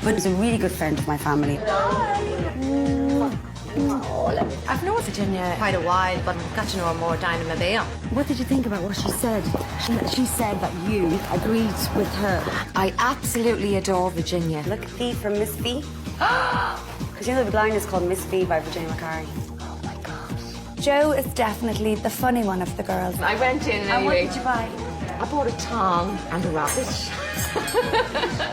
but he's a really good friend of my family. I've known Virginia quite a while, but I've got to know her more down in Mabea. What did you think about what she said? She said that you agreed with her. I absolutely adore Virginia. Look at Fee from Miss Fee. Because you know the line is called Miss Fee by Virginia McCarthy. Oh my God. Jo is definitely the funny one of the girls. I went in And what did you buy? I bought a tongue and a rabbit.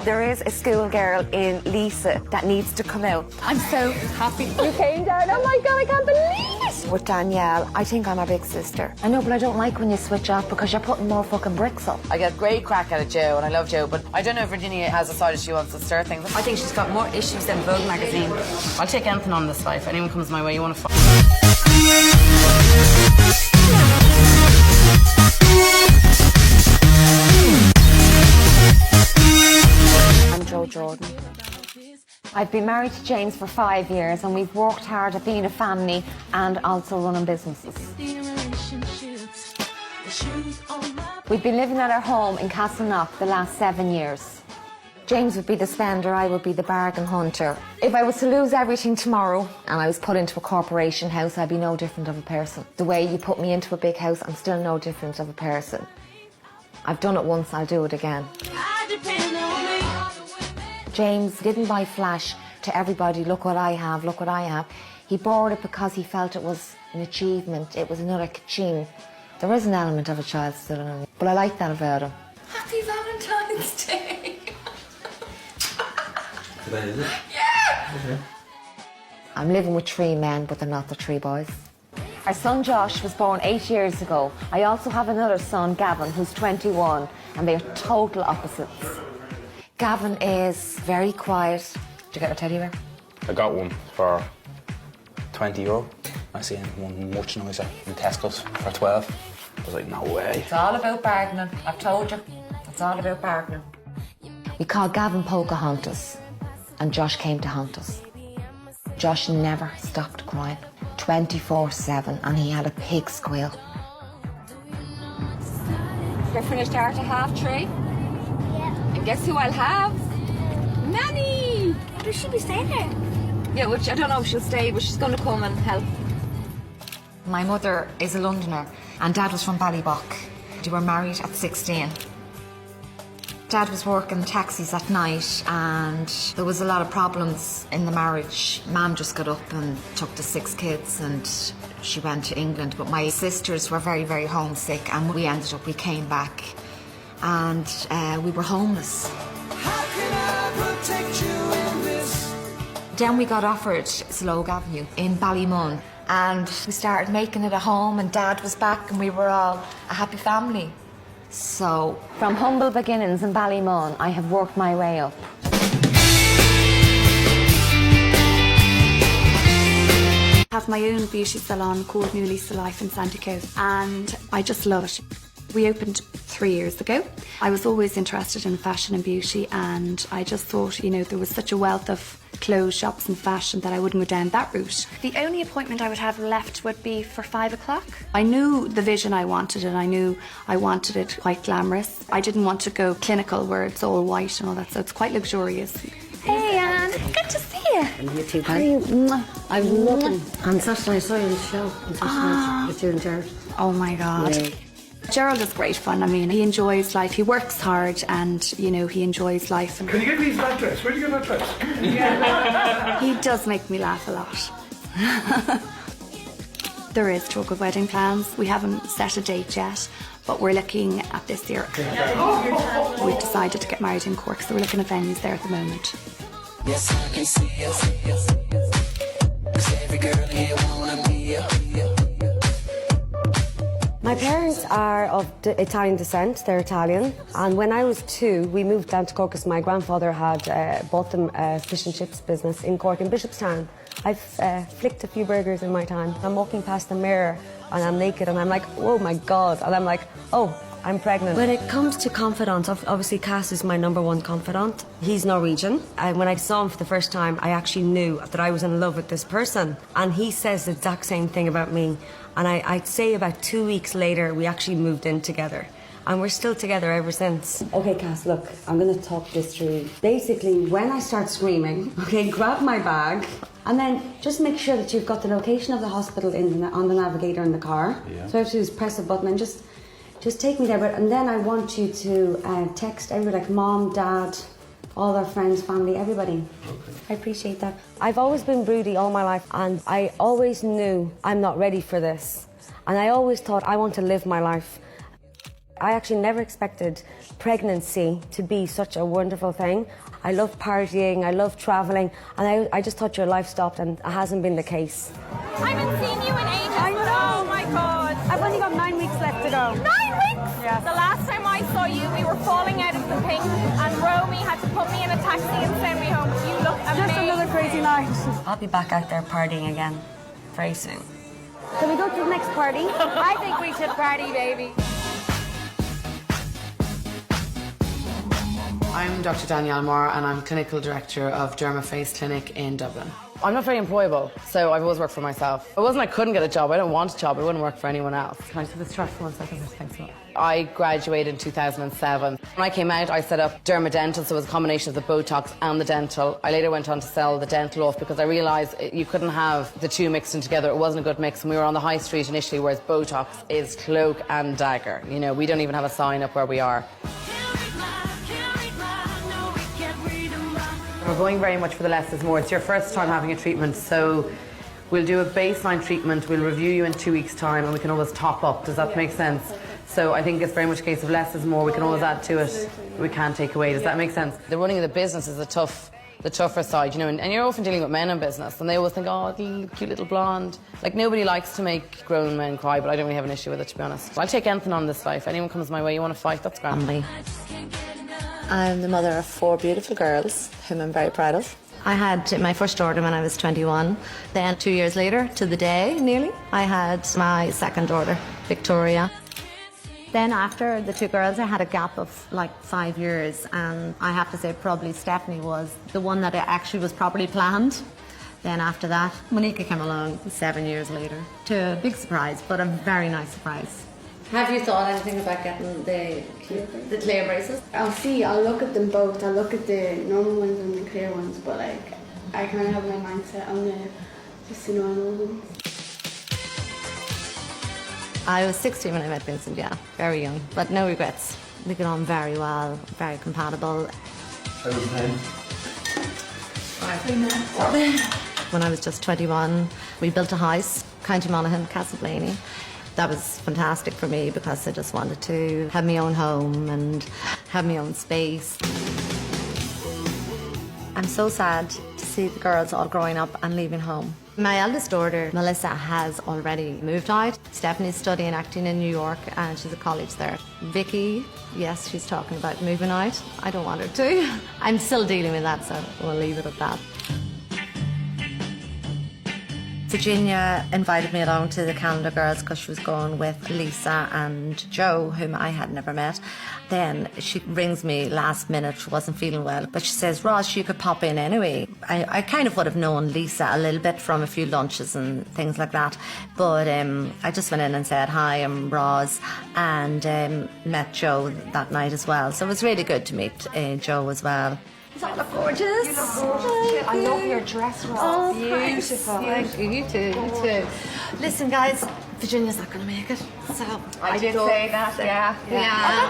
There is a schoolgirl in Lisa that needs to come out. I'm so happy. You came down, oh my God, I can't believe it! With Danielle, I think I'm her big sister. I know, but I don't like when you switch off because you're putting more fucking bricks up. I get great crack out of Jo, and I love Jo, but I don't know if Virginia has decided she wants to stir things. I think she's got more issues than Vogue magazine. I'll take anything on this life. Anyone comes my way, you want to I'm Jo Jordan. I've been married to James for 5 years and we've worked hard at being a family and also running businesses. We've been living at our home in Castleknock the last 7 years. James would be the spender, I would be the bargain hunter. If I was to lose everything tomorrow and I was put into a corporation house, I'd be no different of a person. The way you put me into a big house, I'm still no different of a person. I've done it once, I'll do it again. James didn't buy flash to everybody, look what I have, look what I have. He bought it because he felt it was an achievement, it was another ka-ching. There is an element of a child still in him, but I like that about him. Happy Valentine's Day. Today, is it? Yeah. Okay. I'm living with 3 men, but they're not the 3 boys. Our son Josh was born 8 years ago. I also have another son, Gavin, who's 21, and they are total opposites. Gavin is very quiet. Did you get a teddy bear? I got one for €20. I seen one much nicer in Tesco's for 12. I was like, no way. It's all about bargaining. I've told you. It's all about bargaining. We called Gavin Pocahontas, and Josh came to haunt us. Josh never stopped crying, 24/7, and he had a pig squeal. We're finished art at 3:30. Yeah. And guess who I'll have? Nanny! But she'll be staying there. Yeah, which I don't know if she'll stay, but she's going to come and help. My mother is a Londoner, and Dad was from Ballybock. They were married at 16. Dad was working taxis at night and there was a lot of problems in the marriage. Mum just got up and took the 6 kids and she went to England. But my sisters were very, very homesick and we came back and we were homeless. How can I protect you in this? Then we got offered Slogue Avenue in Ballymun and we started making it a home and Dad was back and we were all a happy family. So, from humble beginnings in Ballymun, I have worked my way up. I have my own beauty salon called New Lease of Life in Sandy Cove, and I just love it. We opened 3 years ago. I was always interested in fashion and beauty, and I just thought, you know, there was such a wealth of clothes shops and fashion that I wouldn't go down that route. The only appointment I would have left would be for 5 o'clock. I knew the vision I wanted, and I knew I wanted it quite glamorous. I didn't want to go clinical where it's all white and all that, so it's quite luxurious. Hey, Anne. Good to see you. And you too, How are you? I was looking on Saturday, I saw you on the show. On Saturday, with you and Jared. Oh my God. Yeah. Gerald is great fun. I mean, he enjoys life. He works hard and, you know, he enjoys life. And Can you get me that dress? Where'd you get that dress? he does make me laugh a lot. There is talk of wedding plans. We haven't set a date yet, but we're looking at this year. We've decided to get married in Cork, so we're looking at venues there at the moment. Yes, I can see it. 'Cause every girl here wanna be you. My parents are of Italian descent, they're Italian. And when I was 2, we moved down to Cork because my grandfather had bought them a fish and chips business in Cork in Bishopstown. I've flicked a few burgers in my time. I'm walking past the mirror and I'm naked and I'm like, oh my God. And I'm like, oh, I'm pregnant. When it comes to confidants, obviously Cass is my #1 confidant. He's Norwegian. And when I saw him for the first time, I actually knew that I was in love with this person. And he says the exact same thing about me. And I'd say about 2 weeks later, we actually moved in together. and we're still together ever since. Okay, Cass, look, I'm going to talk this through. Basically, when I start screaming, okay, grab my bag, and then just make sure that you've got the location of the hospital on the navigator in the car. Yeah. So I have to do is press a button and just take me there. And then I want you to text everybody, like mom, dad, all our friends, family, everybody. Okay. I appreciate that. I've always been broody all my life, and I always knew I'm not ready for this. And I always thought I want to live my life. I actually never expected pregnancy to be such a wonderful thing. I love partying, I love travelling, and I just thought your life stopped, and it hasn't been the case. I haven't seen you in ages. I know. Oh my God. I've only got 9 weeks left to go. 9 weeks? Yeah. The last time I saw you, we were falling out of the pink, and Romy had to put me in a taxi and send me home. You look amazing. Just another crazy night. I'll be back out there partying again very soon. Can we go to the next party? I think we should party, baby. I'm Dr. Danielle Marr, and I'm Clinical Director of Derma Face Clinic in Dublin. I'm not very employable, so I've always worked for myself. It wasn't I couldn't get a job, I don't want a job, I wouldn't work for anyone else. Can I take this shot for 1 second? Thanks a lot. I graduated in 2007. When I came out, I set up Derma Dental, so it was a combination of the Botox and the dental. I later went on to sell the dental off because I realised you couldn't have the two mixed in together. It wasn't a good mix, and we were on the high street initially, whereas Botox is cloak and dagger. You know, we don't even have a sign up where we are. We're going very much for the less is more. It's your first time having a treatment, so we'll do a baseline treatment, we'll review you in 2 weeks' time, and we can always top up. Does that make sense? So I think it's very much a case of less is more. We can always add to it, we can't take away. Does that make sense? The running of the business is the tougher side, you know, and you're often dealing with men in business, and they always think, oh, cute little blonde. Like, nobody likes to make grown men cry, but I don't really have an issue with it, to be honest. I'll take anything on this life. Anyone comes my way, you want to fight, that's grand. I'm the mother of 4 beautiful girls, whom I'm very proud of. I had my first daughter when I was 21. Then 2 years later, to the day nearly, I had my second daughter, Victoria. Then after the 2 girls, I had a gap of like 5 years, and I have to say probably Stephanie was the one that actually was properly planned. Then after that, Monica came along 7 years later, to a big surprise, but a very nice surprise. Have you thought anything about getting the clear braces? I'll look at them both. I'll look at the normal ones and the clear ones, but like, I kind of have my mindset on the normal ones. I was 16 when I met Vincent, yeah, very young, but no regrets. We get on very well, very compatible. How was When I was just 21, we built a house, County Monaghan, Castleblaney. That was fantastic for me because I just wanted to have my own home and have my own space. I'm so sad to see the girls all growing up and leaving home. My eldest daughter, Melissa, has already moved out. Stephanie's studying acting in New York and she's at college there. Vicky, yes, she's talking about moving out. I don't want her to. I'm still dealing with that, so we'll leave it at that. Virginia invited me along to the Calendar Girls because she was going with Lisa and Joe, whom I had never met. Then she rings me last minute, she wasn't feeling well, but she says, Ross, you could pop in anyway. I kind of would have known Lisa a little bit from a few lunches and things like that, but I just went in and said, hi, I'm Ross, and met Joe that night as well. So it was really good to meet Joe as well. Does that look gorgeous? You look gorgeous. I love your dress, Ross. Oh, beautiful. Thank you. You too. You too. Listen, guys, Virginia's not going to make it. So I did say that, yeah.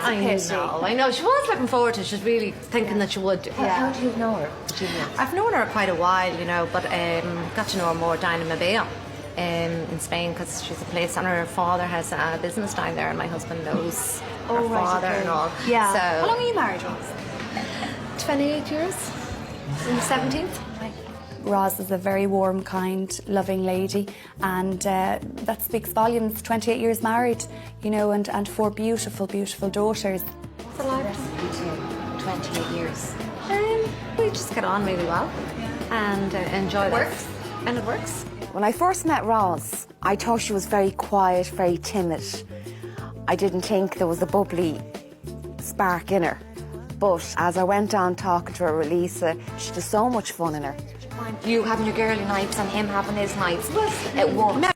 I know. She was looking forward to it. She was really thinking that she would. How do you know her, Virginia? I've known her quite a while, you know, but got to know her more down in Marbella. In Spain, because she's a place, and her father has a business down there, and my husband knows her father and all. Yeah. So, how long are you married, Ross? 28 years. In the 17th. Roz is a very warm, kind, loving lady, and that speaks volumes. 28 years married, you know, and 4 beautiful, beautiful daughters. It's a lifetime. 28 years. We just get on really well and enjoy it. Works. And it works. When I first met Roz, I thought she was very quiet, very timid. I didn't think there was a bubbly spark in her. But as I went on talking to her with Lisa, she had so much fun in her. You having your girly nights and him having his nights. It worked.